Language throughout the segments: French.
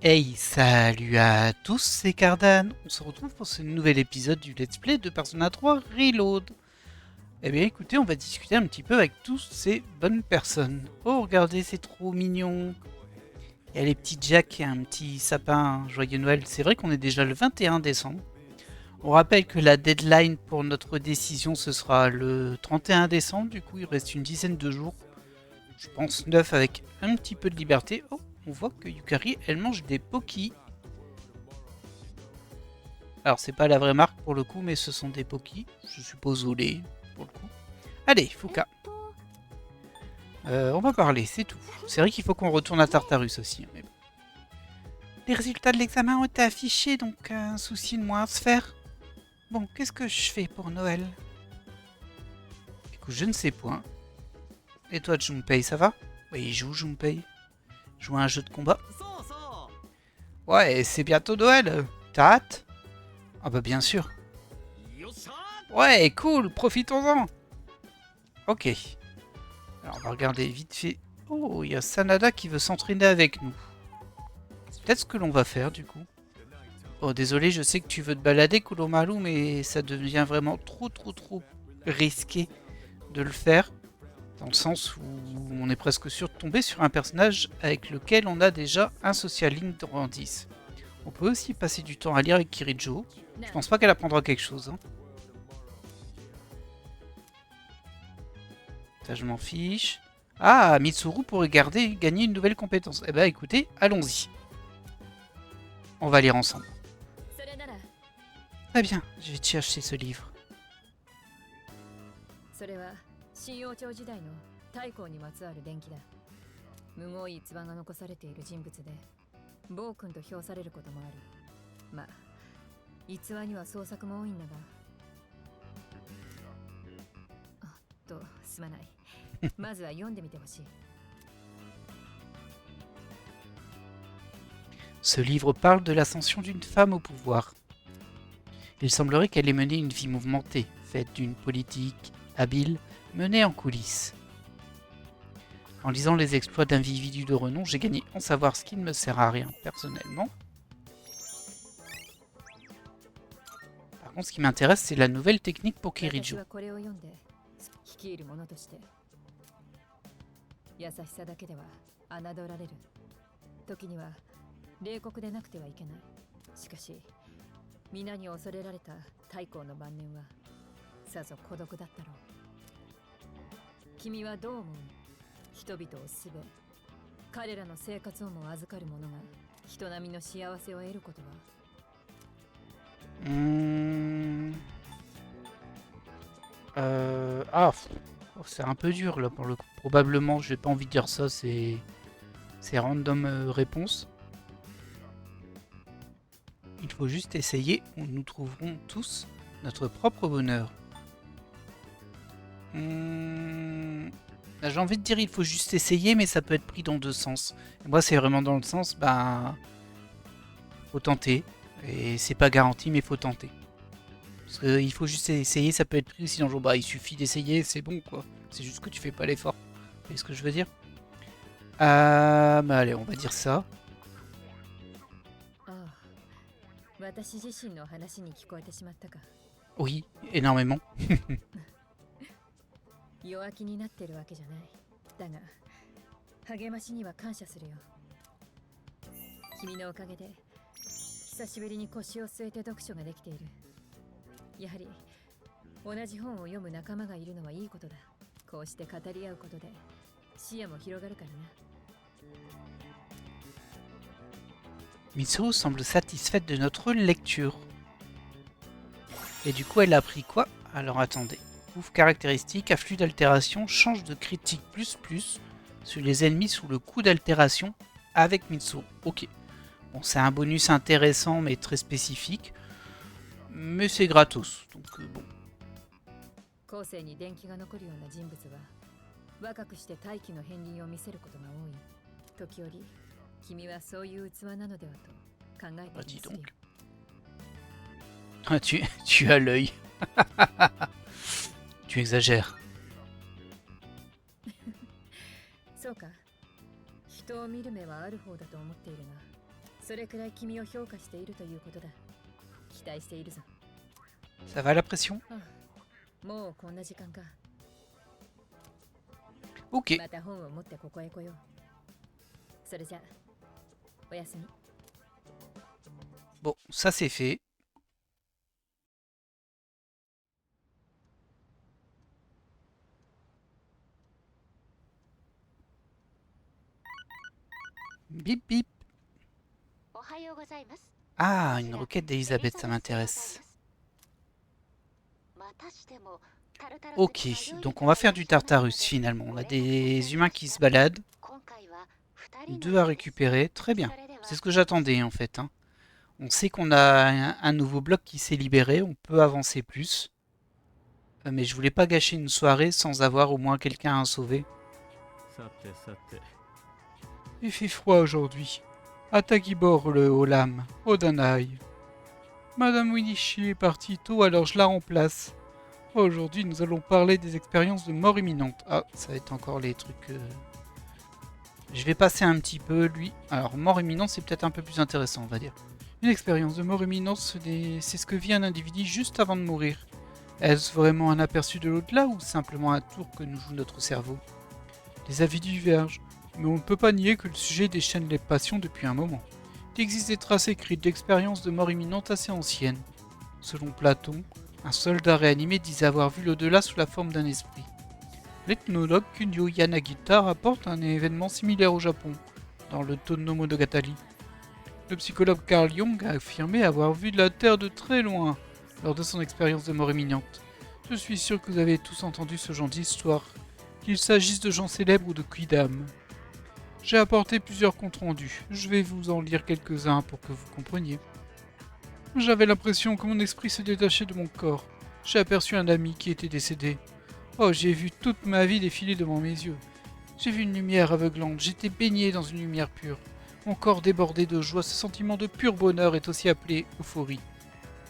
Hey, salut à tous, c'est Cardan. On se retrouve pour ce nouvel épisode du Let's Play de Persona 3 Reload. Eh bien écoutez, on va discuter un petit peu avec tous ces bonnes personnes. Oh, regardez, c'est trop mignon. Il y a les petits Jack et un petit sapin Joyeux Noël. C'est vrai qu'on est déjà le 21 décembre. On rappelle que la deadline pour notre décision, ce sera le 31 décembre. Du coup, il reste une dizaine de jours. Je pense 9 avec un petit peu de liberté. Oh, on voit que Yukari, elle mange des Poki. Alors c'est pas la vraie marque pour le coup, mais ce sont des Poki, je suppose au lait pour le coup. Allez, Fuka. On va parler, c'est tout. C'est vrai qu'il faut qu'on retourne à Tartarus aussi. Mais bon. Les résultats de l'examen ont été affichés, donc un souci de moins à se faire. Bon, qu'est-ce que je fais pour Noël? Écoute, je ne sais point. Et toi, Junpei, ça va? Oui, joue Junpei. Joue à un jeu de combat. Ouais, c'est bientôt Noël. T'as hâte? Ah bah bien sûr. Ouais, cool, profitons-en. Ok. Alors on va regarder vite fait. Oh, il y a Sanada qui veut s'entraîner avec nous. C'est peut-être ce que l'on va faire du coup. Oh, désolé, je sais que tu veux te balader, Kuromaru, mais ça devient vraiment trop risqué de le faire. Dans le sens où on est presque sûr de tomber sur un personnage avec lequel on a déjà un social link dans 10. On peut aussi passer du temps à lire avec Kirijo. Je pense pas qu'elle apprendra quelque chose. Hein. Ça, je m'en fiche. Ah, Mitsuru pourrait gagner une nouvelle compétence. Eh ben écoutez, allons-y. On va lire ensemble. Très bien, je vais te chercher ce livre. それは新王朝時代の太閤にまつわる伝記だ。むごい逸話が残されている人物で、暴君と評されることもある。まあ、逸話には創作も多いんだが。すまない。まずは読んでみてほしい。Ce livre parle de l'ascension d'une femme au pouvoir. Il semblerait qu'elle ait mené une vie mouvementée, faite d'une politique habile menée en coulisses. En lisant les exploits d'individus de renom, j'ai gagné en savoir ce qui ne me sert à rien personnellement. Par contre, ce qui m'intéresse, c'est la nouvelle technique pour Kirijo. 率いる者として優しさだけでは侮られる。時には冷酷でなくてはいけない。しかし皆に恐れられた太閤の晩年はさぞ孤独だったろう。君はどう思う？人々をすべ彼らの生活をも預かる者が人並みの幸せを得ることは。Ah, c'est un peu dur là pour le coup. Probablement, j'ai pas envie de dire ça, c'est random réponse. Il faut juste essayer, nous trouverons tous notre propre bonheur. J'ai envie de dire il faut juste essayer, mais ça peut être pris dans deux sens. Et moi, c'est vraiment dans le sens, faut tenter. Et c'est pas garanti, mais faut tenter. Parce qu'il faut juste essayer, ça peut être pris aussi dans le jour. Il suffit d'essayer, c'est bon quoi. C'est juste que tu fais pas l'effort. Vous voyez ce que je veux dire? Allez, on va dire ça. Oui, énormément. 弱気になってるわけじゃない。だが励ましには感謝するよ。君のおかげで久しぶりに腰を据えて読書ができている。やはり同じ本を読む仲間がいるのはいいことだ。こうして語り合うことで視野も広がるからな。Mitsuru semble satisfaite de notre lecture. Et du coup, elle a appris quoi? Alors attendez. Ouf, caractéristique, afflux d'altération, change de critique ++ sur les ennemis sous le coup d'altération avec Mitsuru. Ok. Bon, c'est un bonus intéressant mais très spécifique. Mais c'est gratos, donc bon. 後世に伝記が残るような人物は若くして大気の片鱗を見せることが多い。時折君はそういう器なのではと考えていますよ。Ah, tu as l'œil. Tu exagères. そうか。人を見る目はある方だと思っているが、Ça va la pression? Ok. Bon, ça c'est fait. Bip bip. Ah, une requête d'Elisabeth, ça m'intéresse. Ok, donc on va faire du Tartarus finalement. On a des humains qui se baladent. 2 à récupérer, très bien. C'est ce que j'attendais en fait. Hein. On sait qu'on a un nouveau bloc qui s'est libéré, on peut avancer plus. Mais je voulais pas gâcher une soirée sans avoir au moins quelqu'un à sauver. Il fait froid aujourd'hui. Atagibor le Olam, Odanai. Madame Winichi est partie tôt, alors je la remplace. Aujourd'hui, nous allons parler des expériences de mort imminente. Ah, ça va être encore les trucs... Je vais passer un petit peu, lui. Alors, mort imminente, c'est peut-être un peu plus intéressant, on va dire. Une expérience de mort imminente, c'est ce que vit un individu juste avant de mourir. Est-ce vraiment un aperçu de l'au-delà ou simplement un tour que nous joue notre cerveau? Les avis divergent, mais on ne peut pas nier que le sujet déchaîne les passions depuis un moment. Il existe des traces écrites d'expériences de mort imminente assez anciennes. Selon Platon, un soldat réanimé disait avoir vu l'au-delà sous la forme d'un esprit. L'ethnologue Kunio Yanagita rapporte un événement similaire au Japon, dans le Tonno Monogatari. Le psychologue Carl Jung a affirmé avoir vu de la Terre de très loin lors de son expérience de mort imminente. Je suis sûr que vous avez tous entendu ce genre d'histoire, qu'il s'agisse de gens célèbres ou de quidam. J'ai apporté plusieurs comptes rendus, je vais vous en lire quelques-uns pour que vous compreniez. J'avais l'impression que mon esprit se détachait de mon corps. J'ai aperçu un ami qui était décédé. Oh, j'ai vu toute ma vie défiler devant mes yeux. J'ai vu une lumière aveuglante, j'étais baigné dans une lumière pure. Mon corps débordait de joie, ce sentiment de pur bonheur est aussi appelé euphorie.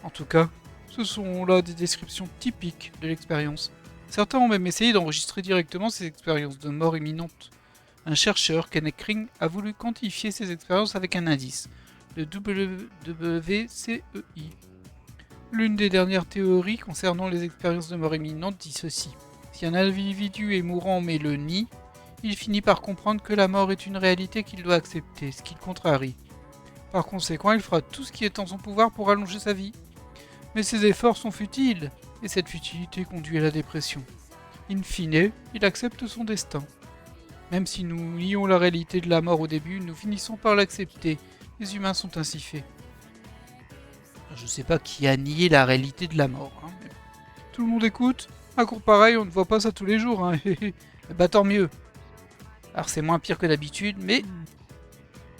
En tout cas, ce sont là des descriptions typiques de l'expérience. Certains ont même essayé d'enregistrer directement ces expériences de mort imminente. Un chercheur, Kenneth Kring, a voulu quantifier ces expériences avec un indice, le WCEI. L'une des dernières théories concernant les expériences de mort imminente dit ceci. Si un individu est mourant mais le nie, il finit par comprendre que la mort est une réalité qu'il doit accepter, ce qui le contrarie. Par conséquent, il fera tout ce qui est en son pouvoir pour allonger sa vie. Mais ses efforts sont futiles, et cette futilité conduit à la dépression. In fine, il accepte son destin. Même si nous nions la réalité de la mort au début, nous finissons par l'accepter. Les humains sont ainsi faits. Je sais pas qui a nié la réalité de la mort. Hein, mais... Tout le monde écoute? Un cours pareil, on ne voit pas ça tous les jours. Hein. Bah tant mieux. Alors c'est moins pire que d'habitude, mais...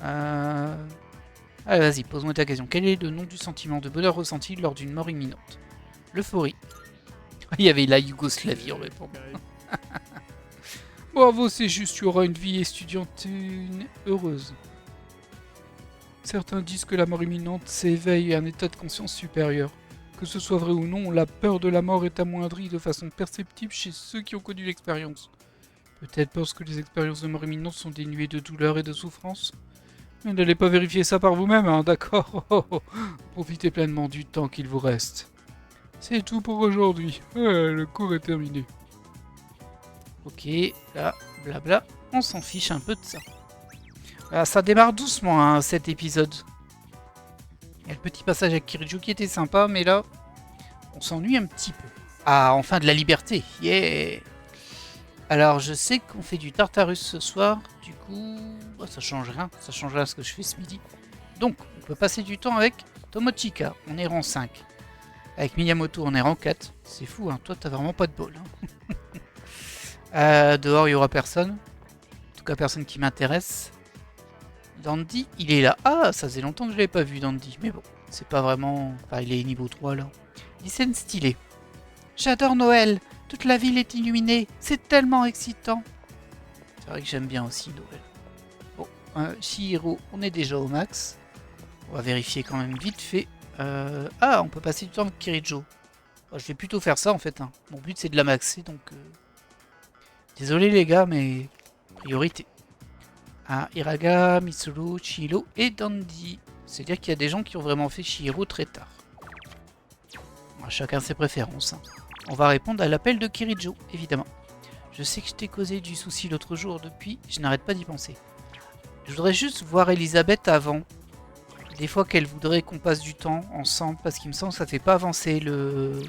Allez, vas-y, pose-moi ta question. Quel est le nom du sentiment de bonheur ressenti lors d'une mort imminente? L'euphorie. Il y avait la Yougoslavie en réponse. Bravo, c'est juste, tu auras une vie estudiantine heureuse. Certains disent que la mort imminente s'éveille à un état de conscience supérieur. Que ce soit vrai ou non, la peur de la mort est amoindrie de façon perceptible chez ceux qui ont connu l'expérience. Peut-être parce que les expériences de mort imminente sont dénuées de douleur et de souffrance. Mais n'allez pas vérifier ça par vous-même, hein, d'accord? Profitez pleinement du temps qu'il vous reste. C'est tout pour aujourd'hui. Le cours est terminé. Ok, là, blabla, on s'en fiche un peu de ça. Ah, ça démarre doucement, hein, cet épisode. Il y a le petit passage avec Kiriju qui était sympa, mais là, on s'ennuie un petit peu. Ah, enfin de la liberté, yeah! Alors, je sais qu'on fait du Tartarus ce soir, du coup, oh, ça change rien à ce que je fais ce midi. Donc, on peut passer du temps avec Tomochika, on est rang 5. Avec Miyamoto, on est rang 4. C'est fou, hein, toi, t'as vraiment pas de bol. Hein. Dehors, il y aura personne. En tout cas, personne qui m'intéresse. Dandy, il est là. Ah, ça faisait longtemps que je l'avais pas vu, Dandy. Mais bon, c'est pas vraiment... Enfin, il est niveau 3, là. Lycène stylé. J'adore Noël. Toute la ville est illuminée. C'est tellement excitant. C'est vrai que j'aime bien aussi Noël. Bon, Chihiro, on est déjà au max. On va vérifier quand même vite fait. Ah, on peut passer du temps avec Kirijo. Oh, je vais plutôt faire ça, en fait. Hein. Mon but, c'est de la maxer, donc... Désolé, les gars, mais... Priorité. Ah, Iraga, Mitsuru, Chihiro et Dandy. C'est-à-dire qu'il y a des gens qui ont vraiment fait Chihiro très tard. Chacun ses préférences. Hein. On va répondre à l'appel de Kirijo, évidemment. Je sais que je t'ai causé du souci l'autre jour, depuis, je n'arrête pas d'y penser. Je voudrais juste voir Elisabeth avant. Des fois qu'elle voudrait qu'on passe du temps ensemble, parce qu'il me semble que ça fait pas avancer le...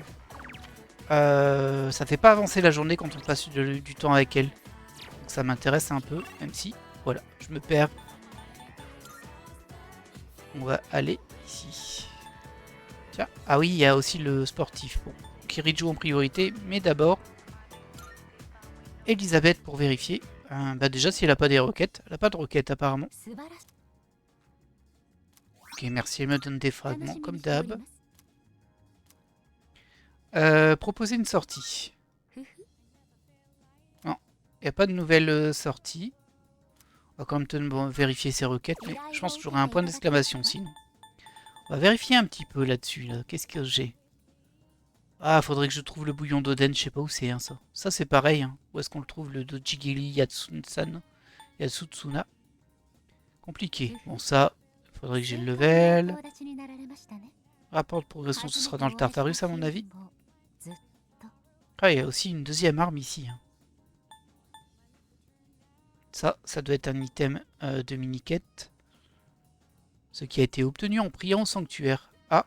ça fait pas avancer la journée quand on passe du temps avec elle. Donc ça m'intéresse un peu, même si, voilà, je me perds. On va aller ici. Tiens, ah oui, il y a aussi le sportif. Bon, Kirijo en priorité, mais d'abord Elisabeth pour vérifier. Bah déjà, si elle n'a pas des roquettes. Elle n'a pas de roquettes apparemment. Ok, merci, elle me donne des fragments comme d'hab. Proposer une sortie. Non, il n'y a pas de nouvelle sortie. On va quand même vérifier ses requêtes, mais je pense que j'aurai un point d'exclamation sinon. On va vérifier un petit peu là-dessus. Là. Qu'est-ce que j'ai? Ah, faudrait que je trouve le bouillon d'Oden, je sais pas où c'est, hein, ça. Ça, c'est pareil. Hein. Où est-ce qu'on le trouve, le Dojigiri Yatsutsuna? Compliqué. Bon, ça, faudrait que j'ai le level. Rapport de progression, ce sera dans le Tartarus, à mon avis. Ah, il y a aussi une deuxième arme ici. Hein. Ça doit être un item de mini-quête. Ce qui a été obtenu en priant au sanctuaire. Ah.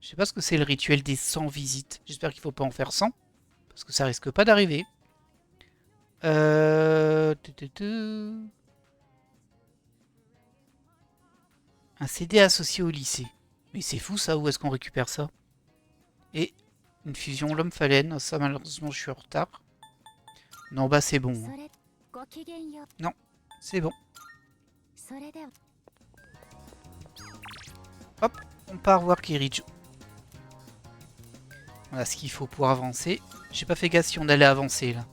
Je sais pas ce que c'est le rituel des 100 visites. J'espère qu'il faut pas en faire 100. Parce que ça risque pas d'arriver. Un CD associé au lycée. Mais c'est fou ça, où est-ce qu'on récupère ça? Et une fusion l'homme-phalène. Ça malheureusement je suis en retard. Non bah c'est bon. Hein. Non, c'est bon. Hop, on part voir Kirijo. On a ce qu'il faut pour avancer. J'ai pas fait gaffe si on allait avancer là.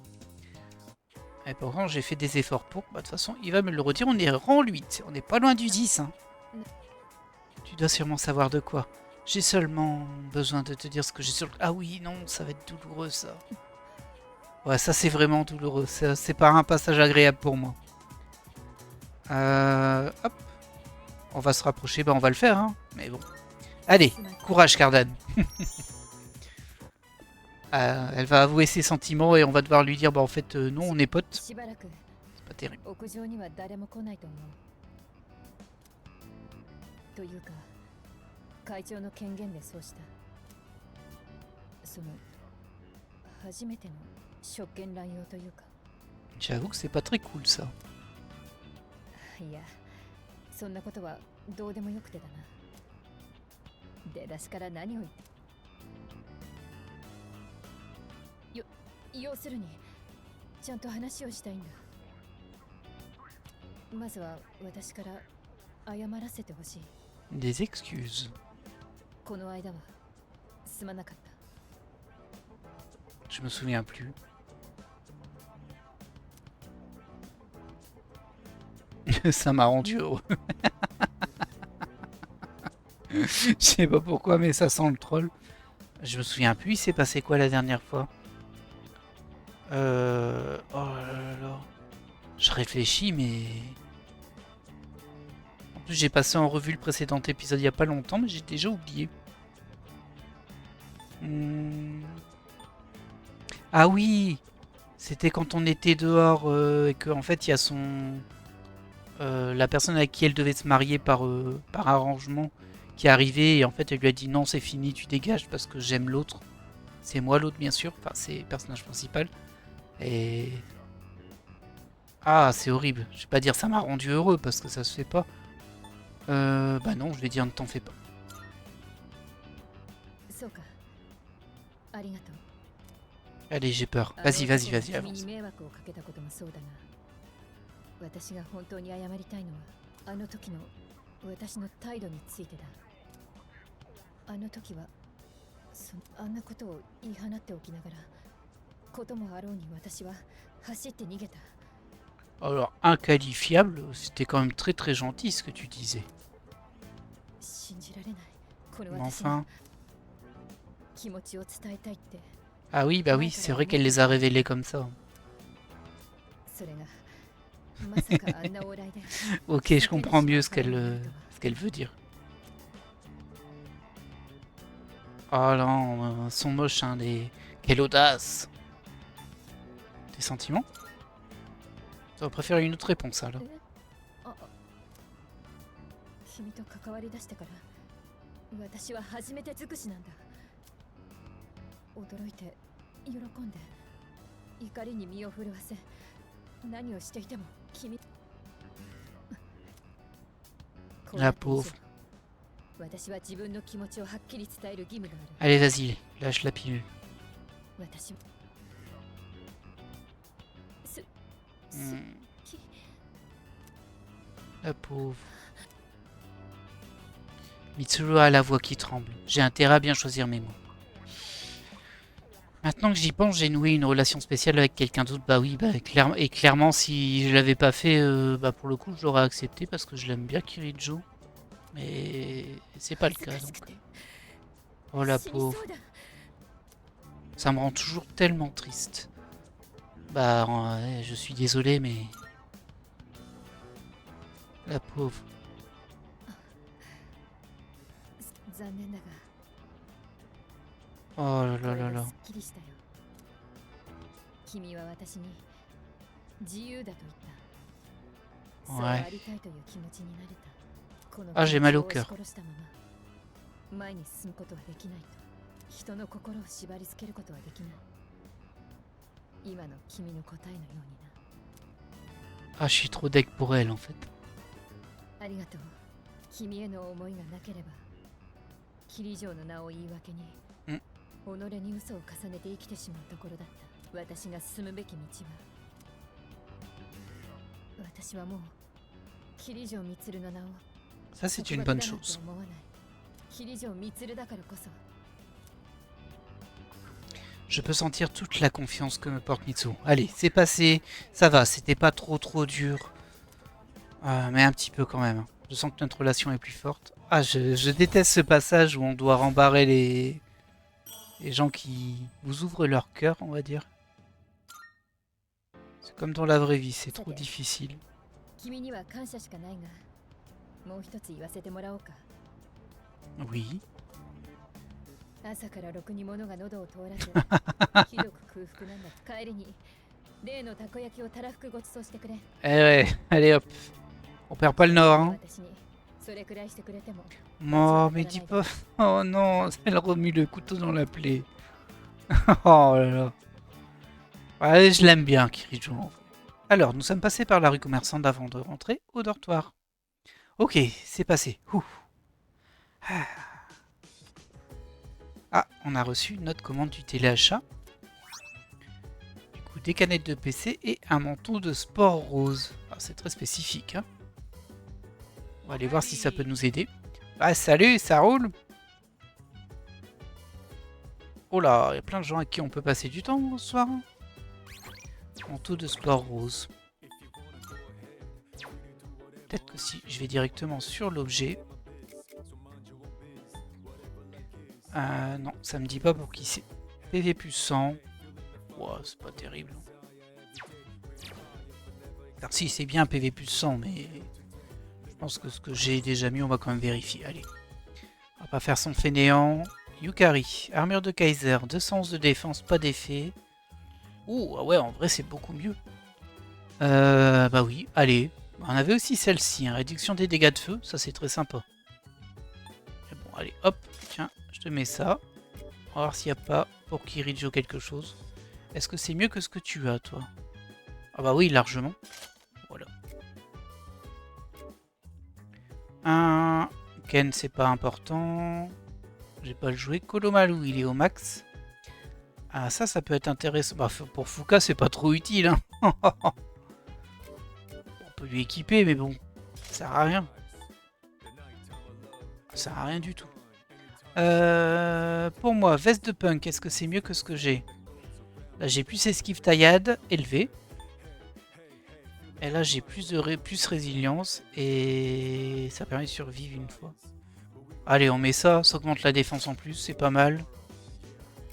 Et pourtant j'ai fait des efforts pour. Bah, de toute façon il va me le redire. On est rang 8. On n'est pas loin du 10. Hein. Tu dois sûrement savoir de quoi. J'ai seulement besoin de te dire ce que j'ai sur le... Ah oui, non, ça va être douloureux ça. Ouais, ça c'est vraiment douloureux. C'est pas un passage agréable pour moi. Hop. On va se rapprocher. Bah on va le faire. Hein. Mais bon. Allez, courage Cardan. Elle va avouer ses sentiments et on va devoir lui dire bah en fait non on est potes. C'est pas terrible. J'avoue que c'est pas très cool ça. Des excuses. Je me souviens plus. Ça m'a rendu heureux. Je sais pas pourquoi, mais ça sent le troll. Je me souviens plus, il s'est passé quoi la dernière fois? Oh là là. Je réfléchis, mais... En plus, j'ai passé en revue le précédent épisode il y a pas longtemps, mais j'ai déjà oublié. Ah oui! C'était quand on était dehors et qu'en fait, il y a son... la personne avec qui elle devait se marier par arrangement qui est arrivée et en fait elle lui a dit non c'est fini tu dégages parce que j'aime l'autre. C'est moi l'autre bien sûr, enfin c'est le personnage principal. Et... Ah c'est horrible, je vais pas dire ça m'a rendu heureux parce que ça se fait pas. Bah non je vais dire ne t'en fais pas. Allez j'ai peur, vas-y vas-y vas-y avance. 私が本当に謝りたいのはあの時の私の態度についてだ。あの時はあんなことを言い放っておきながらこともあろうに私は走って逃げた。Alors inqualifiable, c'était quand même très très gentil ce que tu disais. 信じられない。この Enfin. 気持ちを伝えたいって。Ah oui bah oui c'est vrai qu'elle les a révélés comme ça. それが Ok, je comprends mieux ce qu'elle veut dire. Oh non, sont moches, hein, les... Quelle audace! Tes sentiments? J'aurais préféré une autre réponse, alors. 君と関わり出してから私は初めて尽くしなんだ。驚いて喜んで怒りに身を震わせ何をしていても君 La pauvre. 私は自分の気持ちをはっきり伝える義務がある。 Allez, vas-y, lâche la pilule. 私 La pauvre. Mitsuru a la voix qui tremble. J'ai intérêt à bien choisir mes mots. Maintenant que j'y pense, j'ai noué une relation spéciale avec quelqu'un d'autre. Bah oui, clairement, si je l'avais pas fait, bah pour le coup, je l'aurais accepté parce que je l'aime bien, Kirijo. Mais c'est pas le cas, donc. Oh la pauvre. Ça me rend toujours tellement triste. Bah, ouais, je suis désolé, mais... La pauvre. Oh là là là là. Ouais. Ah, j'ai mal au cœur. 前に進むことはできないと人の心を縛り付けることはできない今の君の答えのようにな Ah, je suis trop deg pour elle en fait. ありがとう君への思いがなければ霧城の名を言い訳に己に嘘を重ねて生きてしまうところだった私が進むべき道は私はもう霧城満の名を Ça, c'est une bonne chose. Je peux sentir toute la confiance que me porte Mitsu. Allez, c'est passé. Ça va, c'était pas trop dur. Mais un petit peu quand même. Je sens que notre relation est plus forte. Ah, je déteste ce passage où on doit rembarrer les gens qui vous ouvrent leur cœur, on va dire. C'est comme dans la vraie vie, c'est trop difficile. Oui. 朝からろくに物が喉を通らずひどく空腹なんだ帰りに例のたこ焼きをたらふくごちそうしてくれ Eh ouais, allez hop. On perd pas le nord, hein. 私にそれくらいしてくれても Oh, mais dis pas... Oh non, elle remue le couteau dans la plaie. Oh là là. Ouais, je l'aime bien, Kirijo. Alors, nous sommes passés par la rue commerçante avant de rentrer au dortoir. Ok, c'est passé. Ouh. Ah, on a reçu notre commande du téléachat. Du coup, des canettes de PC et un manteau de sport rose. Ah, c'est très spécifique, hein. On va aller voir si ça peut nous aider. Ah, salut, ça roule? Oh là, il y a plein de gens à qui on peut passer du temps ce soir. Manteau de sport rose. Peut-être que si je vais directement sur l'objet. Non, ça me dit pas pour qui c'est. PV plus 100. Wow, c'est pas terrible. Alors si, c'est bien PV plus 100, mais... Je pense que ce que j'ai déjà mis, on va quand même vérifier. Allez. On va pas faire son fainéant. Yukari. Armure de Kaiser. 211 de défense, pas d'effet. Ouh, ah ouais, en vrai, c'est beaucoup mieux. Bah oui, allez. On avait aussi celle-ci, hein, réduction des dégâts de feu. Ça, c'est très sympa. Et bon, allez, hop. Tiens, je te mets ça. On va voir s'il n'y a pas pour Kirijo quelque chose. Est-ce que c'est mieux que ce que tu as, toi? Ah bah oui, largement. Voilà. Ken, c'est pas important. J'ai pas le joué. Kolomalu, il est au max. Ah, ça peut être intéressant. Bah, pour Fuka, c'est pas trop utile. Hein. On peut lui équiper, mais bon, ça sert à rien. Ça sert à rien du tout. Pour moi, veste de punk, est-ce que c'est mieux que ce que j'ai? Là, j'ai plus esquive taillade, élevé. Et là, j'ai plus résilience. Et ça permet de survivre une fois. Allez, on met ça. Ça augmente la défense en plus, c'est pas mal.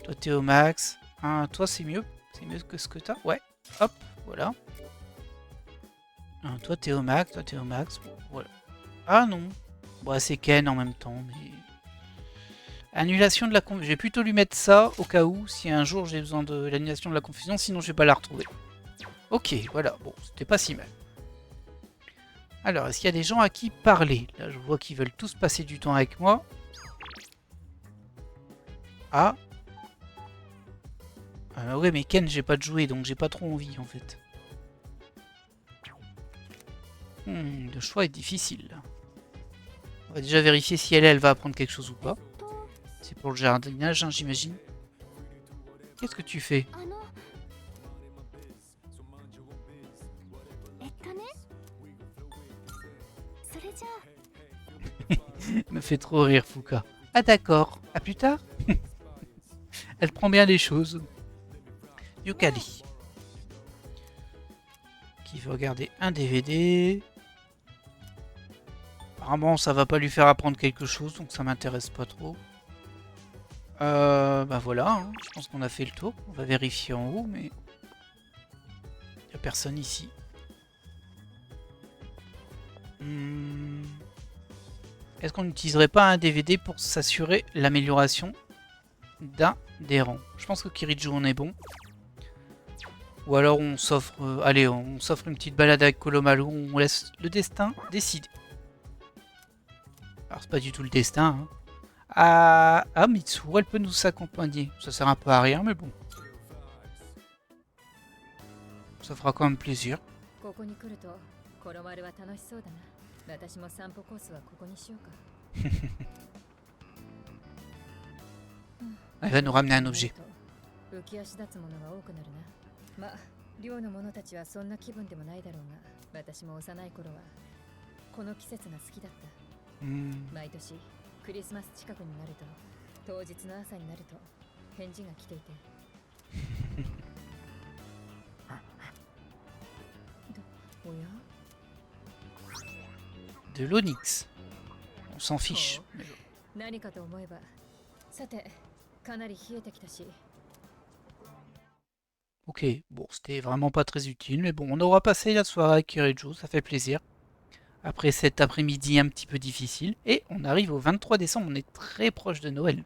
Toi, t'es au max. Toi, c'est mieux. C'est mieux que ce que t'as. Ouais. Hop, voilà. Hein, toi t'es au max, toi t'es au max. Bon, voilà. Ah non. Bon, c'est Ken en même temps, mais... Annulation de la confusion. Je vais plutôt lui mettre ça au cas où, si un jour j'ai besoin de l'annulation de la confusion, sinon je vais pas la retrouver. Ok, voilà. Bon, c'était pas si mal. Alors, est-ce qu'il y a des gens à qui parler? Là, je vois qu'ils veulent tous passer du temps avec moi. Ah. Ouais, mais Ken, j'ai pas de jouer, donc j'ai pas trop envie, en fait. Le choix est difficile. On va déjà vérifier si elle va apprendre quelque chose ou pas. C'est pour le jardinage, hein, j'imagine. Qu'est-ce que tu fais? Me fait trop rire, Fuka. Ah d'accord, à plus tard. Elle prend bien les choses. Yukari. Qui veut regarder un DVD. Apparemment, ça va pas lui faire apprendre quelque chose, donc ça m'intéresse pas trop. Bah voilà, hein. Je pense qu'on a fait le tour. On va vérifier en haut, mais... Il n'y a personne ici. Est-ce qu'on n'utiliserait pas un DVD pour s'assurer l'amélioration d'un des rangs? Je pense que Kiriju en est bon. Ou alors on s'offre... allez, on s'offre une petite balade avec Kolomalu. On laisse le destin décider. Alors c'est pas du tout le destin, hein. Ah, Mitsu, elle peut nous accompagner. Ça sert un peu à rien, mais bon. Ça fera quand même plaisir. Elle va nous ramener un objet. De l'onyx. On s'en fiche. Ok, bon, c'était vraiment pas très utile, mais bon, on aura passé la soirée avec Kiriju, ça fait plaisir. Après cet après-midi un petit peu difficile, et on arrive au 23 décembre, on est très proche de Noël.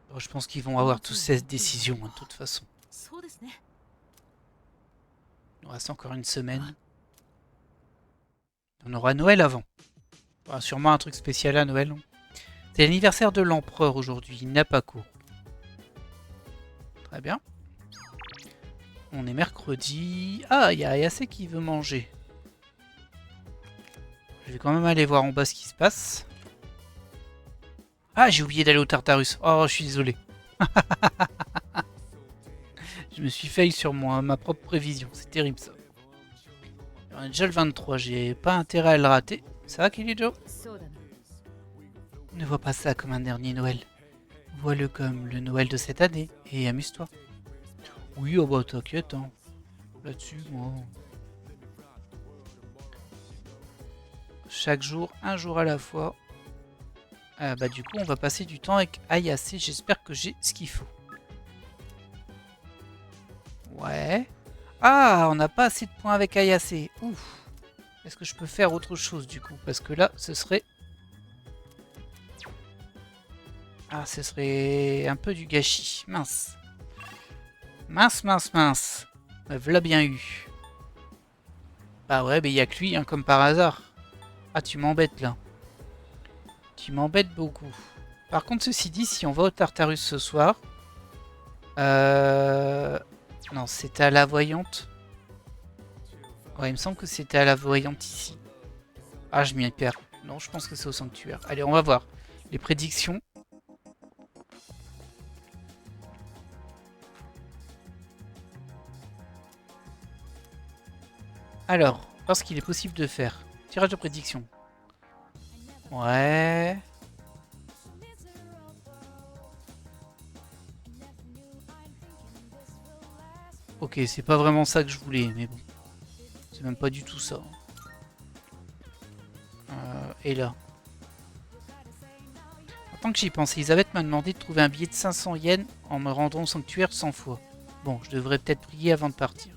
Bon, je pense qu'ils vont avoir tous cette décision, hein, de toute façon. Il nous reste encore une semaine. On aura Noël avant. Enfin, sûrement un truc spécial à Noël. C'est l'anniversaire de l'empereur aujourd'hui, Napako. Très bien. On est mercredi. Ah, il y a Ayase qui veut manger. Je vais quand même aller voir en bas ce qui se passe. Ah, j'ai oublié d'aller au Tartarus. Oh, je suis désolé. Je me suis failli sur ma propre prévision. C'est terrible ça. On est déjà le 23. J'ai pas intérêt à le rater. Ça va, Kilijo? Ne vois pas ça comme un dernier Noël. Vois-le comme le Noël de cette année. Et amuse-toi. Oui, oh bah t'inquiète. Hein. Là-dessus, moi... Chaque jour, un jour à la fois. Bah du coup, on va passer du temps avec Ayase. J'espère que j'ai ce qu'il faut. Ouais. Ah, on n'a pas assez de points avec Ayase. Ouf. Est-ce que je peux faire autre chose du coup? Parce que là, ce serait... Ah, ce serait un peu du gâchis. Mince. Mince, mince, mince. Me voilà bien eu. Bah ouais, mais il n'y a que lui, hein, comme par hasard. Ah, tu m'embêtes là. Tu m'embêtes beaucoup. Par contre, ceci dit, si on va au Tartarus ce soir... Non, c'est à la voyante. Ouais, il me semble que c'était à la voyante ici. Ah, je m'y perds. Non, je pense que c'est au sanctuaire. Allez, on va voir. Les prédictions. Alors, voir ce qu'il est possible de faire. Tirage de prédiction. Ouais. Ok, c'est pas vraiment ça que je voulais, mais bon. C'est même pas du tout ça. Et là. En tant que j'y pense, Elisabeth m'a demandé de trouver un billet de 500 yens en me rendant au sanctuaire 100 fois. Bon, je devrais peut-être prier avant de partir.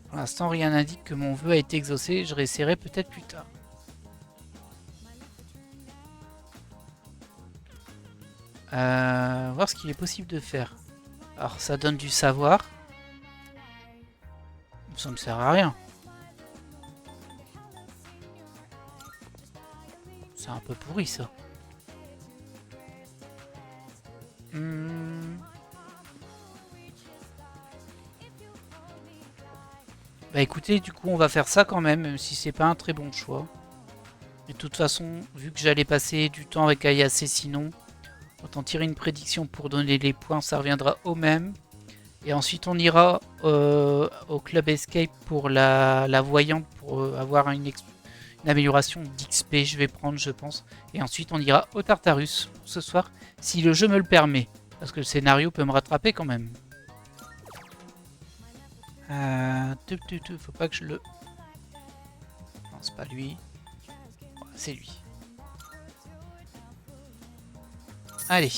Pour l'instant, rien n'indique que mon vœu a été exaucé. Je réessayerai peut-être plus tard. Voir ce qu'il est possible de faire. Alors, ça donne du savoir. Ça ne me sert à rien. C'est un peu pourri, ça. Bah écoutez, du coup, on va faire ça quand même si c'est pas un très bon choix. Et de toute façon, vu que j'allais passer du temps avec Ayase sinon, autant tirer une prédiction pour donner les points, ça reviendra au même. Et ensuite, on ira au Club Escape pour la voyante, pour avoir une amélioration d'XP, je vais prendre, je pense. Et ensuite, on ira au Tartarus ce soir, si le jeu me le permet. Parce que le scénario peut me rattraper quand même. Faut pas que je le... Non, c'est pas lui. Ouais, c'est lui. Allez.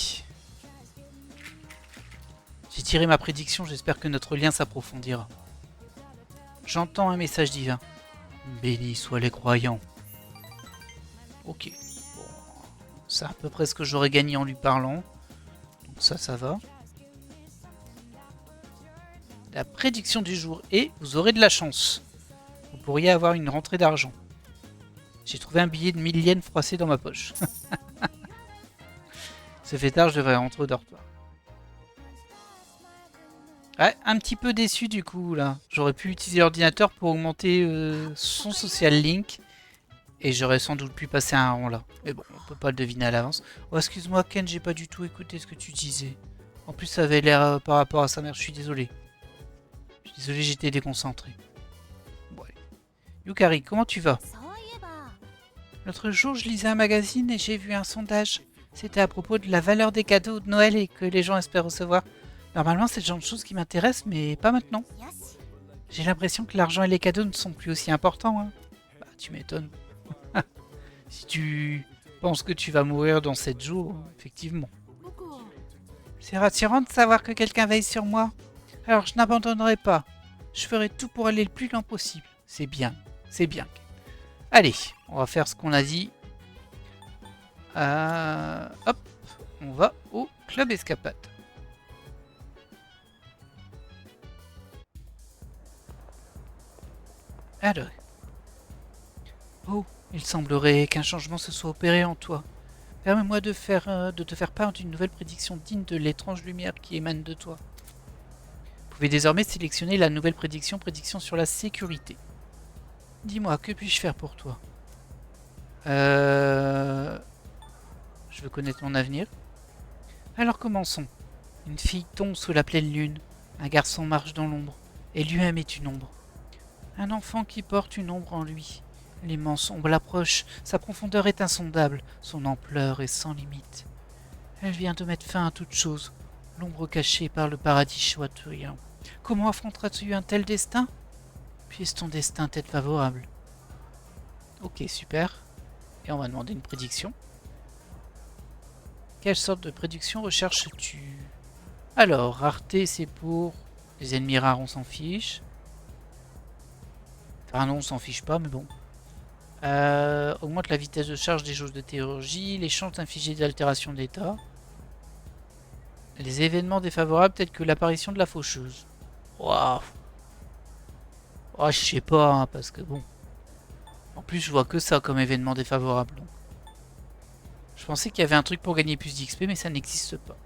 J'ai tiré ma prédiction, j'espère que notre lien s'approfondira. J'entends un message divin. Bénis soient les croyants. Ok. Bon, c'est à peu près ce que j'aurais gagné en lui parlant. Donc ça va. La prédiction du jour est, vous aurez de la chance. Vous pourriez avoir une rentrée d'argent. J'ai trouvé un billet de 1000 yens froissé dans ma poche. Ce fait tard, je devrais rentrer au dortoir. Ouais, un petit peu déçu du coup là. J'aurais pu utiliser l'ordinateur pour augmenter son social link. Et j'aurais sans doute pu passer un rond là. Mais bon, on peut pas le deviner à l'avance. Oh, excuse-moi Ken, j'ai pas du tout écouté ce que tu disais. En plus, ça avait l'air par rapport à sa mère, je suis désolé. Je suis désolé, j'étais déconcentré. Bon, allez. Yukari, comment tu vas? L'autre jour, je lisais un magazine et j'ai vu un sondage. C'était à propos de la valeur des cadeaux de Noël et que les gens espèrent recevoir. Normalement, c'est le genre de choses qui m'intéressent, mais pas maintenant. J'ai l'impression que l'argent et les cadeaux ne sont plus aussi importants. Hein. Bah, tu m'étonnes. Si tu penses que tu vas mourir dans 7 jours, effectivement. C'est rassurant de savoir que quelqu'un veille sur moi. Alors je n'abandonnerai pas. Je ferai tout pour aller le plus loin possible. C'est bien, c'est bien. Allez, on va faire ce qu'on a dit. Hop, on va au Club Escapade. Alors. Oh, il semblerait qu'un changement se soit opéré en toi. Permets-moi de te faire part d'une nouvelle prédiction digne de l'étrange lumière qui émane de toi. Vous pouvez désormais sélectionner la nouvelle prédiction sur la sécurité. Dis-moi, que puis-je faire pour toi? Je veux connaître mon avenir. Alors commençons. Une fille tombe sous la pleine lune. Un garçon marche dans l'ombre. Et lui-même est une ombre. Un enfant qui porte une ombre en lui. L'immense ombre l'approche, sa profondeur est insondable, son ampleur est sans limite. Elle vient de mettre fin à toute chose, l'ombre cachée par le paradis choyant. Comment affronteras-tu un tel destin? Puisse ton destin t'être favorable. Ok, super. Et on va demander une prédiction. Quelle sorte de prédiction recherches-tu? Alors, rareté, c'est pour les ennemis rares, on s'en fiche. Enfin non, on s'en fiche pas, mais bon. Augmente la vitesse de charge des jauges de théurgie, les chances d'infliger des altérations d'état. Les événements défavorables tels que l'apparition de la faucheuse. Waouh. Oh, je sais pas, hein, parce que bon. En plus, je vois que ça comme événement défavorable. Donc. Je pensais qu'il y avait un truc pour gagner plus d'XP, mais ça n'existe pas.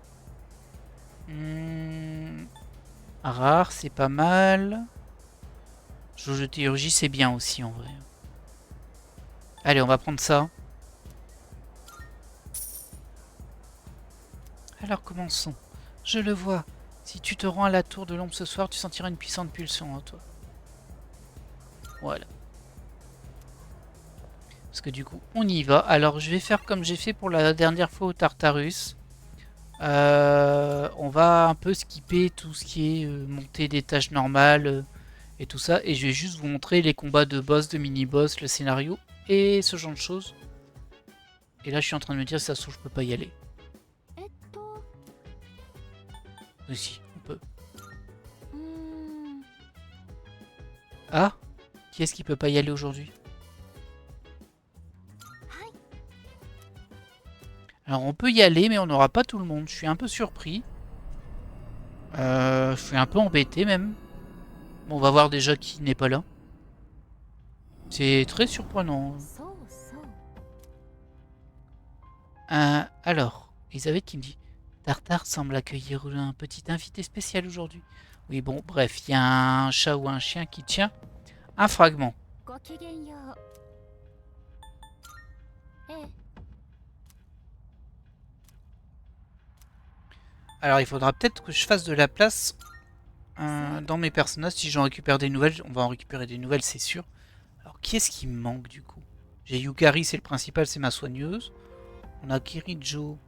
Rare, c'est pas mal. Jauge de théurgie, c'est bien aussi en vrai. Allez, on va prendre ça. Alors commençons. Je le vois. Si tu te rends à la tour de l'ombre ce soir, tu sentiras une puissante pulsion en toi. Voilà. Parce que du coup, on y va. Alors, je vais faire comme j'ai fait pour la dernière fois au Tartarus. On va un peu skipper tout ce qui est montée des tâches normales et tout ça. Et je vais juste vous montrer les combats de boss, de mini-boss, le scénario et ce genre de choses. Et là, je suis en train de me dire, ça se trouve, je peux pas y aller. Oui, si, on peut. Ah, qui est-ce qui peut pas y aller aujourd'hui? Alors on peut y aller, mais on n'aura pas tout le monde. Je suis un peu surpris. Je suis un peu embêté même. Bon, on va voir déjà qui n'est pas là. C'est très surprenant. Alors, Elisabeth qui me dit Tartare semble accueillir un petit invité spécial aujourd'hui. Oui, bon, bref, il y a un chat ou un chien qui tient un fragment. Alors, il faudra peut-être que je fasse de la place dans mes personnages. Si j'en récupère des nouvelles, on va en récupérer des nouvelles, c'est sûr. Alors, qui est-ce qui me manque du coup? J'ai Yukari, c'est le principal, c'est ma soigneuse. On a Kirijo,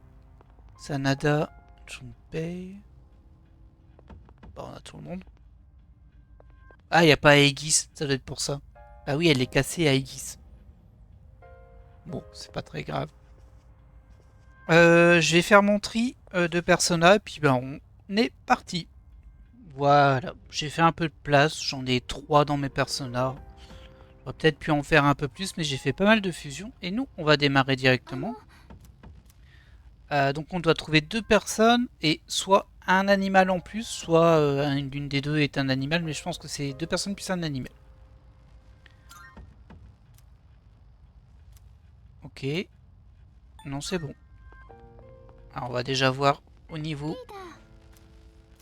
Sanada, Junpei. Bon, on a tout le monde. Ah, il n'y a pas Aegis, ça doit être pour ça. Ah oui, elle est cassée à Aegis. Bon, c'est pas très grave. Je vais faire mon tri de Persona, et puis ben, on est parti. Voilà, j'ai fait un peu de place, j'en ai 3 dans mes Persona. J'aurais peut-être pu en faire un peu plus, mais j'ai fait pas mal de fusions. Et nous, on va démarrer directement. Donc on doit trouver 2 personnes, et soit un animal en plus, soit l'une des deux est un animal, mais je pense que c'est 2 personnes plus un animal. Ok. Non, c'est bon. Alors on va déjà voir au niveau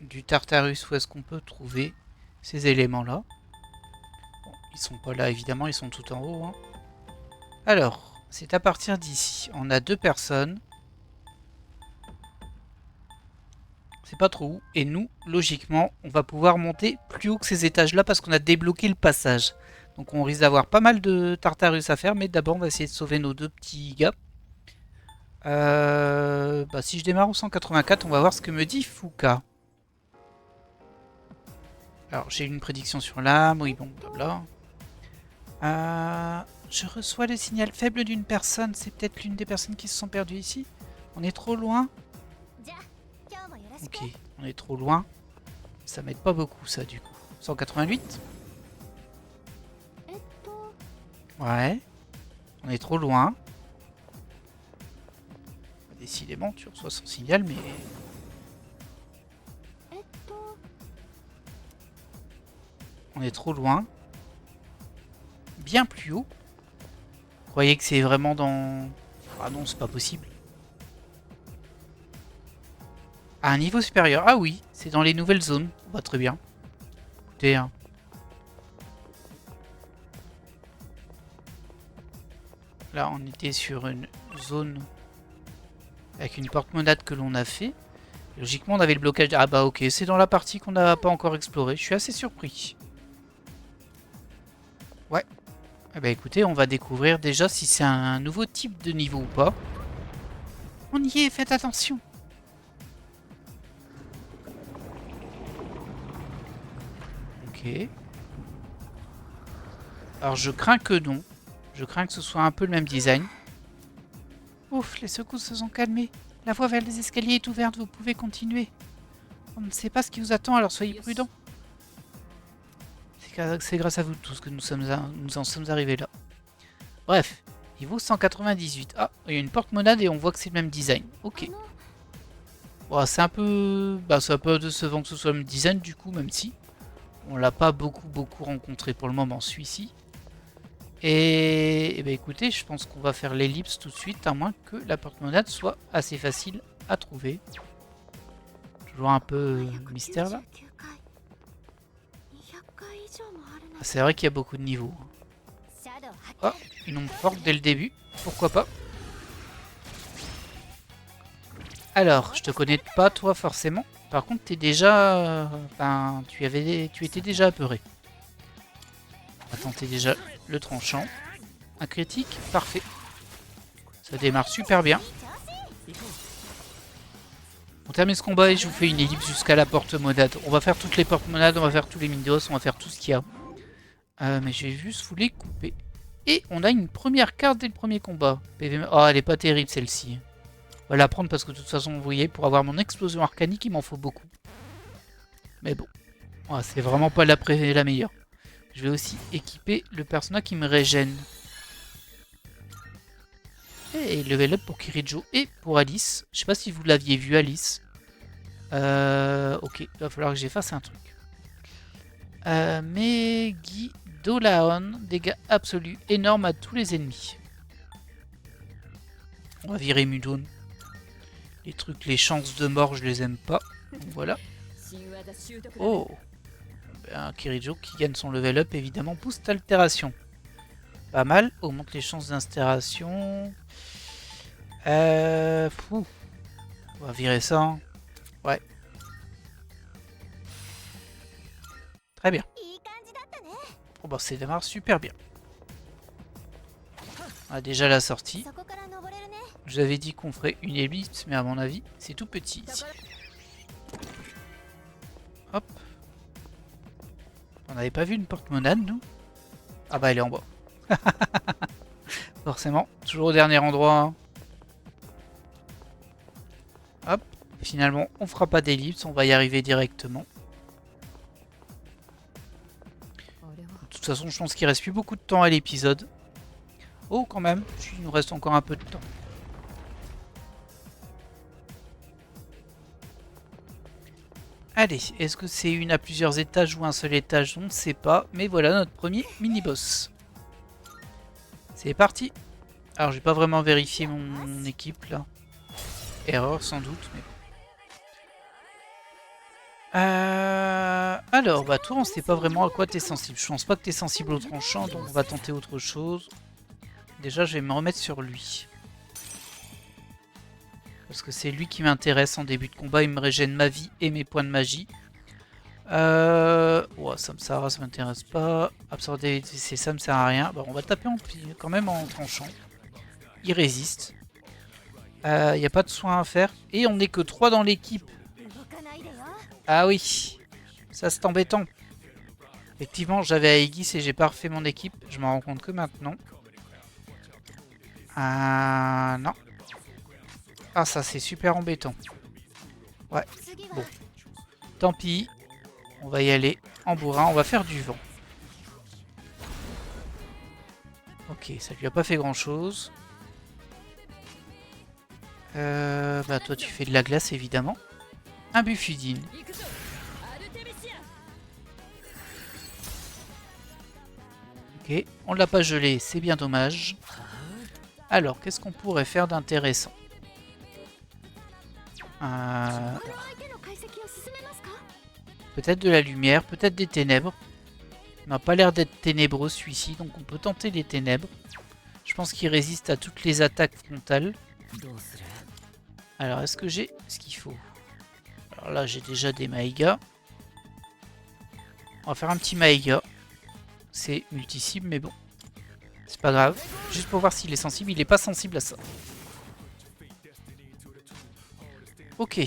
du Tartarus où est-ce qu'on peut trouver ces éléments-là. Bon, ils sont pas là évidemment, ils sont tout en haut. Hein. Alors, c'est à partir d'ici. On a 2 personnes. C'est pas trop où. Et nous, logiquement, on va pouvoir monter plus haut que ces étages-là parce qu'on a débloqué le passage. Donc on risque d'avoir pas mal de Tartarus à faire, mais d'abord on va essayer de sauver nos 2 petits gars. Si je démarre au 184, on va voir ce que me dit Fuka. Alors, j'ai une prédiction sur l'âme, oui, bon, blabla. Je reçois le signal faible d'une personne. C'est peut-être l'une des personnes qui se sont perdues ici. On est trop loin. Ok, on est trop loin. Ça m'aide pas beaucoup, ça, du coup. 188. Ouais. On est trop loin. Décidément, tu reçois son signal, mais... On est trop loin. Bien plus haut. Vous croyez que c'est vraiment dans... Ah non, c'est pas possible. À un niveau supérieur. Ah oui, c'est dans les nouvelles zones. Bah, très bien. Écoutez, hein. Là, on était sur une zone avec une porte-monade que l'on a fait. Logiquement, on avait le blocage. Ah bah ok, c'est dans la partie qu'on n'a pas encore explorée. Je suis assez surpris. Ouais. Eh bah écoutez, on va découvrir déjà si c'est un nouveau type de niveau ou pas. On y est, faites attention. Ok. Alors je crains que non. Je crains que ce soit un peu le même design. Ouf, les secousses se sont calmées. La voie vers les escaliers est ouverte, vous pouvez continuer. On ne sait pas ce qui vous attend, alors soyez prudents. C'est grâce à vous tous que nous en sommes arrivés là. Bref, niveau 198. Ah, il y a une porte-monade et on voit que c'est le même design. Ok. Bon, c'est un peu... Bah, c'est un peu décevant que ce soit le même design du coup, même si on l'a pas beaucoup rencontré pour le moment, celui-ci. Et bah écoutez, je pense qu'on va faire l'ellipse tout de suite, à moins que la porte-monade soit assez facile à trouver. Toujours un peu mystère là. Ah, c'est vrai qu'il y a beaucoup de niveaux. Oh, une ombre forte dès le début. Pourquoi pas. Alors, je te connais pas toi forcément. Par contre, t'es déjà... Enfin, tu étais déjà apeuré. On va tenter déjà le tranchant. Un critique, parfait. Ça démarre super bien. On termine ce combat et je vous fais une ellipse jusqu'à la porte-monade. On va faire toutes les porte-monades, on va faire tous les Mindos, on va faire tout ce qu'il y a. Mais je vais juste vous les couper. Et on a une première carte dès le premier combat. PV... Oh, elle est pas terrible celle-ci. On va la prendre parce que de toute façon, vous voyez, pour avoir mon explosion arcanique, il m'en faut beaucoup. Mais bon, oh, c'est vraiment pas la meilleure. Je vais aussi équiper le personnage qui me régène. Et level up pour Kirijo et pour Alice. Je sais pas si vous l'aviez vu, Alice. Ok, il va falloir que j'efface un truc. Meggy Dolaon, dégâts absolus énormes à tous les ennemis. On va virer Mudon. Les trucs, les chances de mort, je les aime pas. Donc voilà. Oh, un Kirijo qui gagne son level up, évidemment, boost altération. Pas mal, augmente les chances d'inspiration. On va virer ça. Hein. Ouais. Très bien. Oh bah ça démarre super bien. On a déjà la sortie. Je vous avais dit qu'on ferait une ellipse, mais à mon avis, c'est tout petit ici. Hop. On n'avait pas vu une porte-monade, nous? Ah bah elle est en bas. Forcément, toujours au dernier endroit. Hein. Hop. Finalement, on fera pas d'ellipse, on va y arriver directement. De toute façon, je pense qu'il reste plus beaucoup de temps à l'épisode. Oh, quand même, il nous reste encore un peu de temps. Allez, est-ce que c'est une à plusieurs étages ou un seul étage? On ne sait pas. Mais voilà notre premier mini-boss. C'est parti. Alors, j'ai pas vraiment vérifié mon équipe là. Erreur sans doute, mais... Alors, bah toi, on sait pas vraiment à quoi t'es sensible. Je pense pas que t'es sensible au tranchant, donc on va tenter autre chose. Déjà, je vais me remettre sur lui. Parce que c'est lui qui m'intéresse en début de combat. Il me régène ma vie et mes points de magie. Ouais, ça m'intéresse pas. Absorber c'est ça me sert à rien. Bon, on va taper quand même en tranchant. Il résiste. Il n'y a pas de soins à faire. Et on n'est que 3 dans l'équipe. Ah oui. Ça c'est embêtant. Effectivement, j'avais Aegis et j'ai pas refait mon équipe. Je m'en rends compte que maintenant. Non. Ah, ça c'est super embêtant. Ouais. Bon. Tant pis. On va y aller en bourrin. On va faire du vent. Ok, ça lui a pas fait grand chose. Bah toi tu fais de la glace évidemment. Un Buffudine. Ok, on l'a pas gelé, c'est bien dommage. Alors, qu'est-ce qu'on pourrait faire d'intéressant? Peut-être de la lumière, peut-être des ténèbres. Il n'a pas l'air d'être ténébreux celui-ci, donc on peut tenter les ténèbres. Je pense qu'il résiste à toutes les attaques frontales. Alors, est-ce que j'ai ce qu'il faut? Alors là, j'ai déjà des Maïga. On va faire un petit Maïga. C'est multi-cible, mais bon. C'est pas grave. Juste pour voir s'il est sensible. Il est pas sensible à ça. Ok.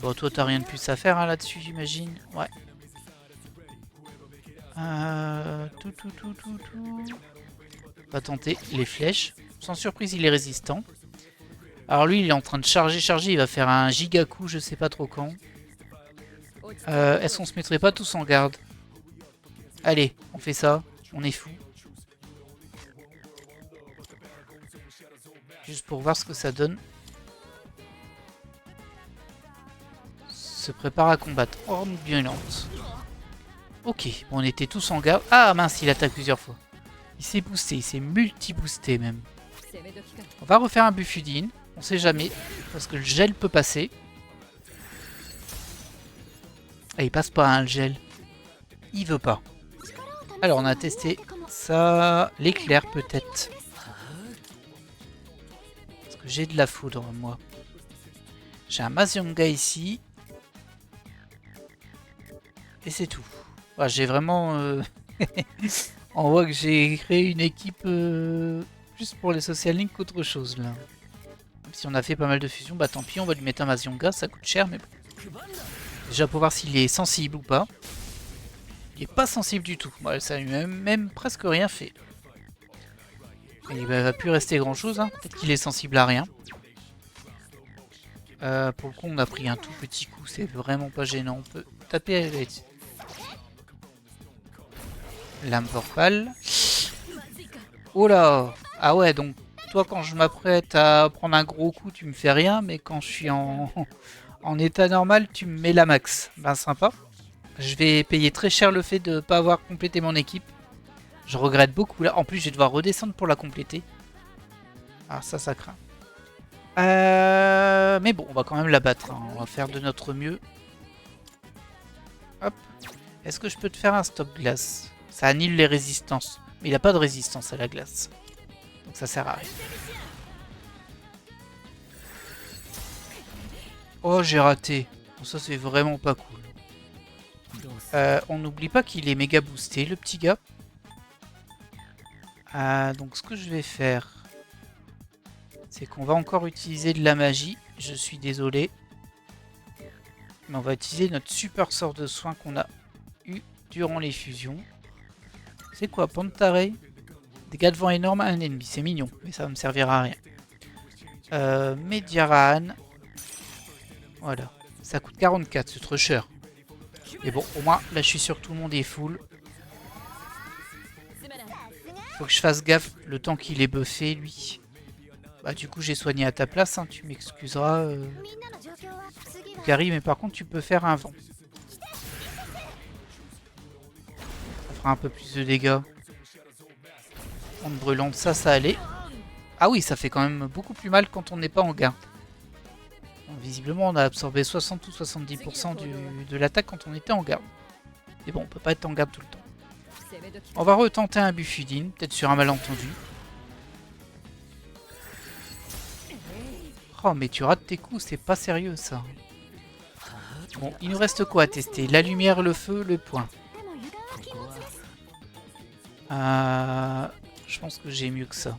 Bon, toi, t'as rien de plus à faire hein, là-dessus, j'imagine. Ouais. On va tenter les flèches. Sans surprise, il est résistant. Alors lui, il est en train de charger. Il va faire un giga coup, je sais pas trop quand. Est-ce qu'on se mettrait pas tous en garde? Allez, on fait ça. On est fou. Juste pour voir ce que ça donne. Se prépare à combattre. Orne violente. Ok, bon, on était tous en garde. Ah mince, il attaque plusieurs fois. Il s'est boosté, il s'est multi-boosté même. On va refaire un Buffudine. On sait jamais. Parce que le gel peut passer. Ah, il passe pas hein, le gel. il veut pas. Alors on a testé ça, l'éclair peut-être. Parce que j'ai de la foudre moi. J'ai un Mazionga ici. Et c'est tout. Voilà, j'ai vraiment... on voit que j'ai créé une équipe plus pour les social links qu'autre chose là. Même si on a fait pas mal de fusions, bah tant pis, on va lui mettre un Mazionga, ça coûte cher mais bon. Déjà pour voir s'il est sensible ou pas. Il est pas sensible du tout. Ouais, ça lui a même presque rien fait. Et il va plus rester grand chose, hein. Peut-être qu'il est sensible à rien. Pour le coup on a pris un tout petit coup, c'est vraiment pas gênant. On peut taper avec lame vorpale. Oh là. Ah ouais, donc toi quand je m'apprête à prendre un gros coup tu me fais rien, mais quand je suis en état normal tu me mets la max. Ben sympa. Je vais payer très cher le fait de ne pas avoir complété mon équipe. Je regrette beaucoup là. En plus je vais devoir redescendre pour la compléter. Ah ça craint. Mais bon, on va quand même la battre. Hein. On va faire de notre mieux. Hop. Est-ce que je peux te faire un stop glace? Ça annule les résistances. Mais il n'a pas de résistance à la glace. Donc ça sert à rien. Oh, j'ai raté. Bon, ça, c'est vraiment pas cool. On n'oublie pas qu'il est méga boosté, le petit gars. Donc ce que je vais faire... c'est qu'on va encore utiliser de la magie. Je suis désolé. Mais on va utiliser notre super sort de soin qu'on a eu durant les fusions. C'est quoi, Pantarei? Dégâts de vent énorme à un ennemi. C'est mignon, mais ça va me servir à rien. Mediaran. Voilà. Ça coûte 44, c'est trop cher. Mais bon, au moins, là je suis sûr que tout le monde est full. Faut que je fasse gaffe le temps qu'il est buffé, lui. Bah du coup j'ai soigné à ta place, hein, tu m'excuseras Gary, mais par contre tu peux faire un vent. Ça fera un peu plus de dégâts. En brûlant ça, ça allait. Ah oui, ça fait quand même beaucoup plus mal quand on n'est pas en gain. Bon, visiblement on a absorbé 60 ou 70% de l'attaque quand on était en garde. Mais bon, on peut pas être en garde tout le temps. On va retenter un Buffudine, peut-être sur un malentendu. Oh mais tu rates tes coups, c'est pas sérieux ça. Bon, il nous reste quoi à tester? La lumière, le feu, le point. Je pense que j'ai mieux que ça.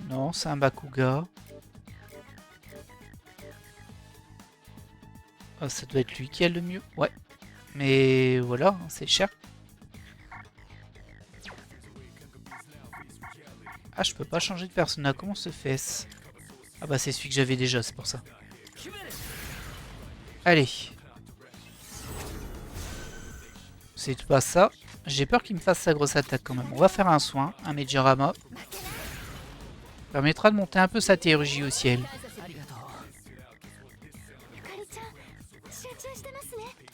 Non, c'est un Bakuga. Oh, ça doit être lui qui a le mieux. Ouais. Mais voilà, c'est cher. Ah, je peux pas changer de personnage. Comment se fait-ce? Ah bah c'est celui que j'avais déjà, c'est pour ça. Allez. C'est pas ça. J'ai peur qu'il me fasse sa grosse attaque quand même. On va faire un soin, un Medjirama. Permettra de monter un peu sa théurgie au ciel.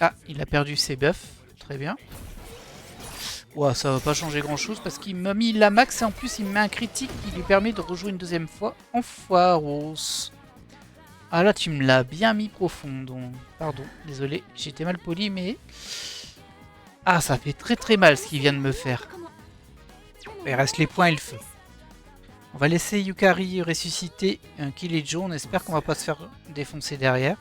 Ah, il a perdu ses buffs. Très bien. Ouah, ça va pas changer grand chose parce qu'il m'a mis la max et en plus il me met un critique qui lui permet de rejouer une deuxième fois en Foiros. Ah là tu me l'as bien mis profond donc... Pardon, désolé, j'étais mal poli mais... Ah ça fait très très mal ce qu'il vient de me faire. Il reste les points et le feu. On va laisser Yukari ressusciter un Killejo, on espère qu'on va pas se faire défoncer derrière.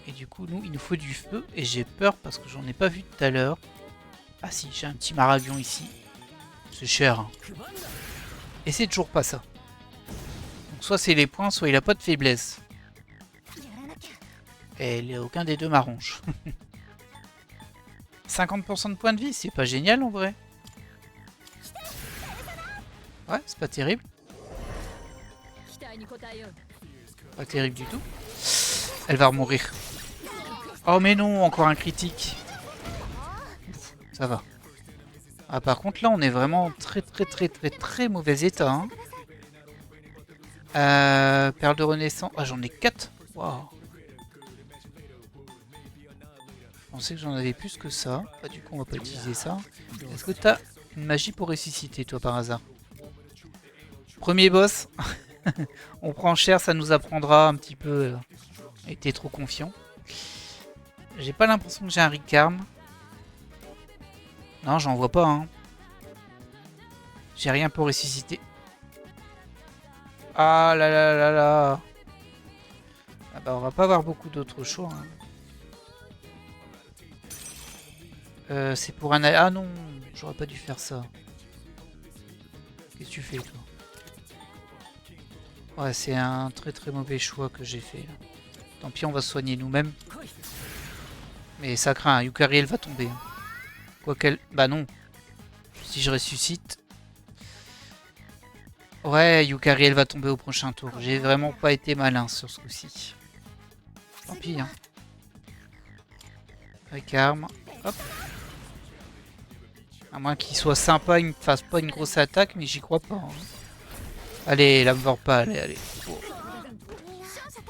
Et du coup nous il nous faut du feu et j'ai peur parce que j'en ai pas vu tout à l'heure. Ah si, j'ai un petit Maravion ici. C'est cher. Hein. Et c'est toujours pas ça. Donc soit c'est les points, soit il a pas de faiblesse. Et aucun des deux m'arrange. 50% de points de vie, c'est pas génial en vrai. Ouais, c'est pas terrible. Pas terrible du tout. Elle va mourir. Oh mais non, encore un critique. Ça va. Ah par contre là on est vraiment très mauvais état. Hein. Perle de renaissance. Ah j'en ai 4. Waouh. Je pensais que j'en avais plus que ça. Bah, du coup on va pas utiliser ça. Est-ce que t'as une magie pour ressusciter toi par hasard? Premier boss. On prend cher, ça nous apprendra un petit peu était trop confiant. J'ai pas l'impression que j'ai un Ricarme. Non, j'en vois pas. Hein. J'ai rien pour ressusciter. Ah là là là là. Ah bah, on va pas avoir beaucoup d'autres choix. Hein. C'est pour un... Ah non, j'aurais pas dû faire ça. Qu'est-ce que tu fais, toi? Ouais, c'est un très très mauvais choix que j'ai fait. Là. Tant pis, on va se soigner nous-mêmes. Mais ça craint, hein. Yukari, elle va tomber. Hein. Quoi qu'elle... Bah non. Si je ressuscite... Ouais, Yukari, elle va tomber au prochain tour. J'ai vraiment pas été malin sur ce coup-ci. Tant pis, hein. Ricarme. Hop. À moins qu'il soit sympa, il me fasse pas une grosse attaque, mais j'y crois pas. Hein. Allez, la mort pas, allez, allez. Oh.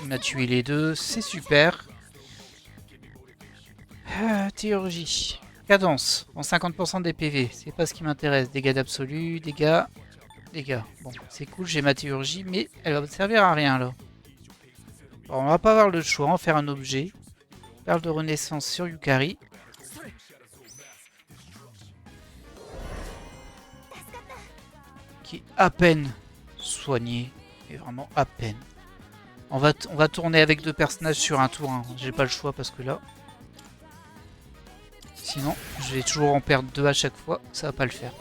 On a tué les deux, c'est super. Théurgie. Cadence, en 50% des PV, c'est pas ce qui m'intéresse. Dégâts d'absolu, dégâts... Dégâts. Bon, c'est cool, j'ai ma théurgie, mais elle va me servir à rien, là. Bon, on va pas avoir le choix, on va faire un objet. Perle de renaissance sur Yukari. Qui est à peine soigné, et vraiment à peine. On va tourner avec deux personnages sur un tour, hein. J'ai pas le choix parce que là... Sinon, je vais toujours en perdre deux à chaque fois, ça va pas le faire.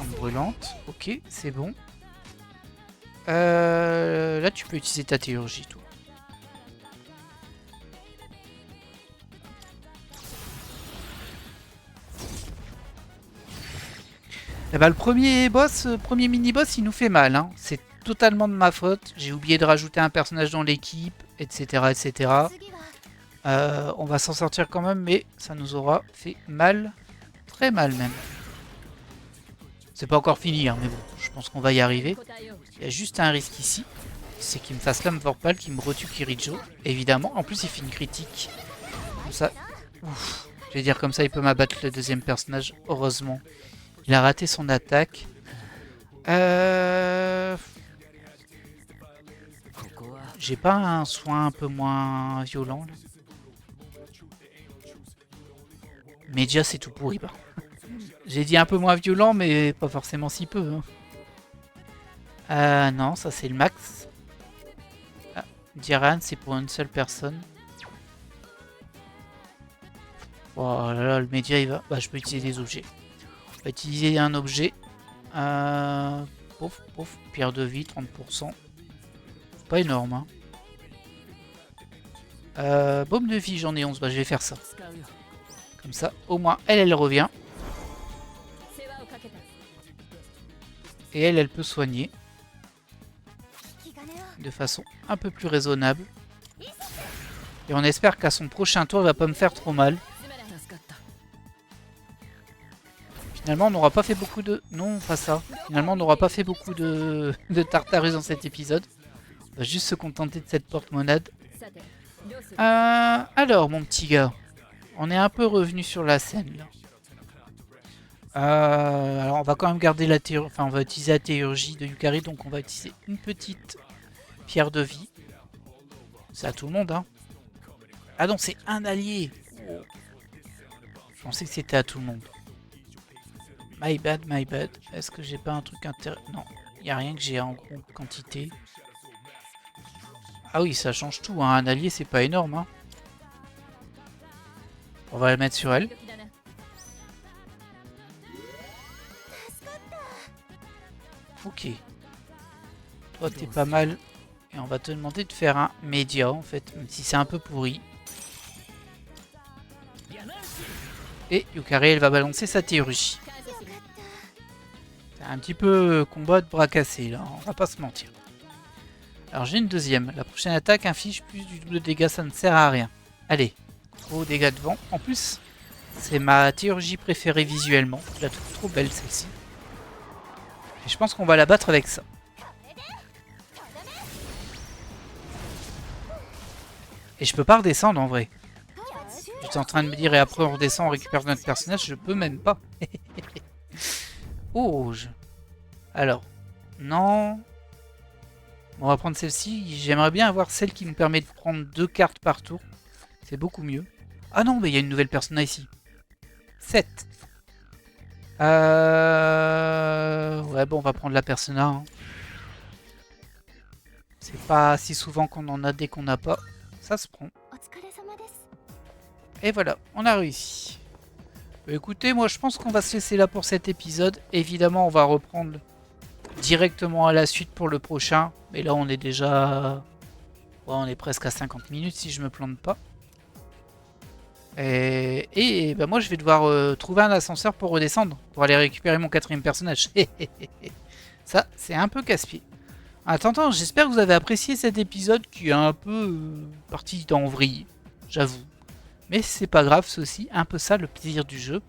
En brûlante, ok, c'est bon. Là, tu peux utiliser ta théurgie, toi. Et bah, le premier boss, premier mini-boss, il nous fait mal. Hein. C'est totalement de ma faute. J'ai oublié de rajouter un personnage dans l'équipe, etc. etc. On va s'en sortir quand même, mais ça nous aura fait mal. Très mal même. C'est pas encore fini, hein, mais bon, je pense qu'on va y arriver. Il y a juste un risque ici. C'est qu'il me fasse l'âme Vorpal, qu'il me retue Kirijo. Évidemment, en plus il fait une critique. Comme ça, ouf. Je vais dire comme ça, il peut m'abattre le deuxième personnage, heureusement. Il a raté son attaque. J'ai pas un soin un peu moins violent là. Media c'est tout pourri. Bah. J'ai dit un peu moins violent mais pas forcément si peu. Hein. Non, ça c'est le max. Ah, Diran c'est pour une seule personne. Oh là là, le média il va... Bah je peux utiliser des objets. On va utiliser un objet. Pouf, pouf, pierre de vie, 30%. C'est pas énorme. Hein. Baume de vie, j'en ai 11. Bah, je vais faire ça. Comme ça, au moins, elle revient. Et elle peut soigner. De façon un peu plus raisonnable. Et on espère qu'à son prochain tour, elle va pas me faire trop mal. Finalement, on n'aura pas fait beaucoup de... Non, pas ça. Finalement, on n'aura pas fait beaucoup de Tartarus dans cet épisode. On va juste se contenter de cette porte-monade. Alors, mon petit gars. On est un peu revenu sur la scène, là. Alors, on va quand même garder la théurgie... Enfin, on va utiliser la théurgie de Yukari. Donc, on va utiliser une petite pierre de vie. C'est à tout le monde, hein. Ah non, c'est un allié. Oh. Je pensais que c'était à tout le monde. My bad, my bad. Est-ce que j'ai pas un truc intéressant? Non, il n'y a rien que j'ai en gros quantité. Ah oui, ça change tout. Hein. Un allié, c'est pas énorme. Hein. On va le mettre sur elle. Ok. Toi, t'es pas mal. Et on va te demander de faire un média, en fait. Même si c'est un peu pourri. Et Yukari, elle va balancer sa théurgie. C'est un petit peu combat de bras cassés, là. On va pas se mentir. Alors, j'ai une deuxième. La prochaine attaque inflige plus du double de dégâts. Ça ne sert à rien. Allez. Gros dégâts de vent. En plus, c'est ma théurgie préférée visuellement. Je la trouve trop belle, celle-ci. Et je pense qu'on va la battre avec ça. Et je peux pas redescendre, en vrai. J'étais en train de me dire, et après on redescend, on récupère notre personnage, je peux même pas. Oh, alors, non. On va prendre celle-ci. J'aimerais bien avoir celle qui nous permet de prendre 2 cartes par tour. C'est beaucoup mieux. Ah non, mais il y a une nouvelle persona ici. 7. Ouais, bon, on va prendre la persona. Hein. C'est pas si souvent qu'on en a dès qu'on n'a pas. Ça se prend. Et voilà, on a réussi. Écoutez, moi je pense qu'on va se laisser là pour cet épisode. Évidemment, on va reprendre directement à la suite pour le prochain. Mais là, on est déjà... Ouais, on est presque à 50 minutes si je me plante pas. Et bah moi, je vais devoir trouver un ascenseur pour redescendre. Pour aller récupérer mon 4e personnage. Ça, c'est un peu casse-pied. En attendant, j'espère que vous avez apprécié cet épisode qui est un peu parti en vrille. J'avoue. Mais c'est pas grave, c'est aussi un peu ça le plaisir du jeu.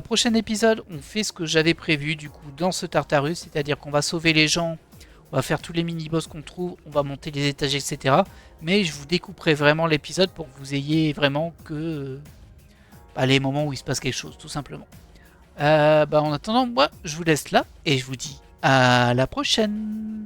Prochain épisode, on fait ce que j'avais prévu du coup dans ce Tartarus, c'est-à-dire qu'on va sauver les gens, on va faire tous les mini-boss qu'on trouve, on va monter les étages, etc. Mais je vous découperai vraiment l'épisode pour que vous ayez vraiment que les moments où il se passe quelque chose, tout simplement. En attendant, moi, je vous laisse là et je vous dis à la prochaine.